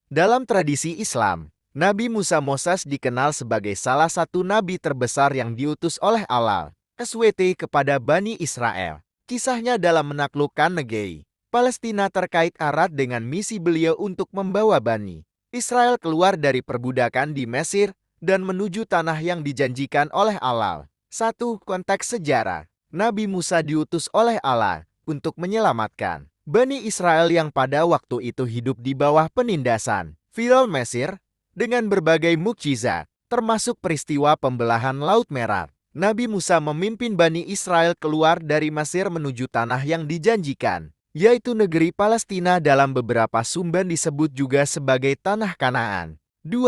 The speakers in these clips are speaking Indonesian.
Dalam tradisi Islam, Nabi Musa Moses dikenal sebagai salah satu nabi terbesar yang diutus oleh Allah, SWT, kepada Bani Israel. Kisahnya dalam menaklukkan negeri Palestina terkait erat dengan misi beliau untuk membawa Bani Israel keluar dari perbudakan di Mesir dan menuju tanah yang dijanjikan oleh Allah. Satu, konteks sejarah. Nabi Musa diutus oleh Allah untuk menyelamatkan Bani Israel yang pada waktu itu hidup di bawah penindasan Firaun Mesir dengan berbagai mukjizat, termasuk peristiwa pembelahan Laut Merah. Nabi Musa memimpin Bani Israel keluar dari Mesir menuju tanah yang dijanjikan, yaitu negeri Palestina. Dalam beberapa sumber disebut juga sebagai Tanah Kanaan. 2.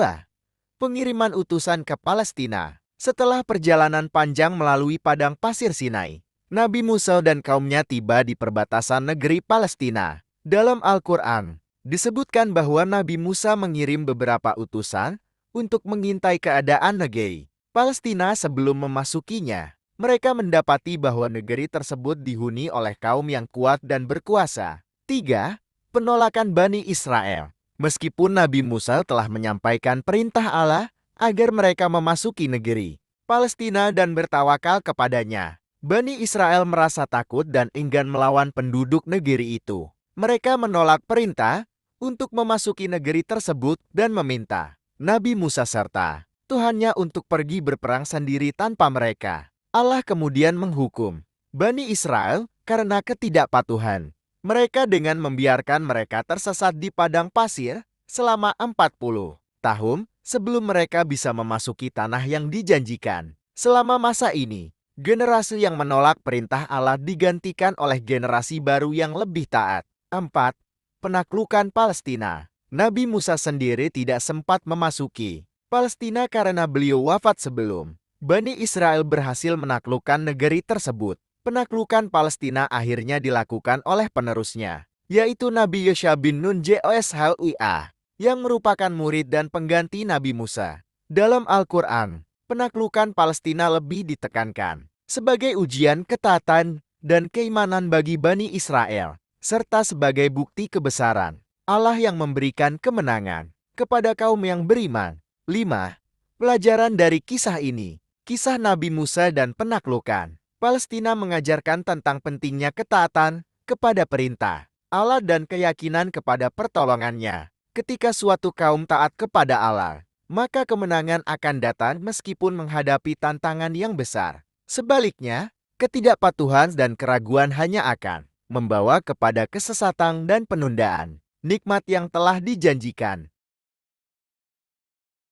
Pengiriman utusan ke Palestina. Setelah perjalanan panjang melalui padang pasir Sinai, Nabi Musa dan kaumnya tiba di perbatasan negeri Palestina. Dalam Al-Quran, disebutkan bahwa Nabi Musa mengirim beberapa utusan untuk mengintai keadaan negeri Palestina sebelum memasukinya. Mereka mendapati bahwa negeri tersebut dihuni oleh kaum yang kuat dan berkuasa. 3. Penolakan Bani Israel. Meskipun Nabi Musa telah menyampaikan perintah Allah agar mereka memasuki negeri Palestina dan bertawakal kepadanya, Bani Israel merasa takut dan enggan melawan penduduk negeri itu. Mereka menolak perintah untuk memasuki negeri tersebut dan meminta Nabi Musa serta Tuhannya untuk pergi berperang sendiri tanpa mereka. Allah kemudian menghukum Bani Israel karena ketidakpatuhan mereka dengan membiarkan mereka tersesat di padang pasir selama 40 tahun sebelum mereka bisa memasuki tanah yang dijanjikan. Selama masa ini, generasi yang menolak perintah Allah digantikan oleh generasi baru yang lebih taat. 4. Penaklukan Palestina. Nabi Musa sendiri tidak sempat memasuki Palestina karena beliau wafat sebelum Bani Israel berhasil menaklukkan negeri tersebut. Penaklukan Palestina akhirnya dilakukan oleh penerusnya, yaitu Nabi Yosha bin Nun Joshua, yang merupakan murid dan pengganti Nabi Musa. Dalam Al-Quran, penaklukan Palestina lebih ditekankan sebagai ujian ketaatan dan keimanan bagi Bani Israel, serta sebagai bukti kebesaran Allah yang memberikan kemenangan kepada kaum yang beriman. 5. Pelajaran dari kisah ini. Kisah Nabi Musa dan penaklukan Palestina mengajarkan tentang pentingnya ketaatan kepada perintah Allah dan keyakinan kepada pertolongannya. Ketika suatu kaum taat kepada Allah, maka kemenangan akan datang meskipun menghadapi tantangan yang besar. Sebaliknya, ketidakpatuhan dan keraguan hanya akan membawa kepada kesesatan dan penundaan nikmat yang telah dijanjikan.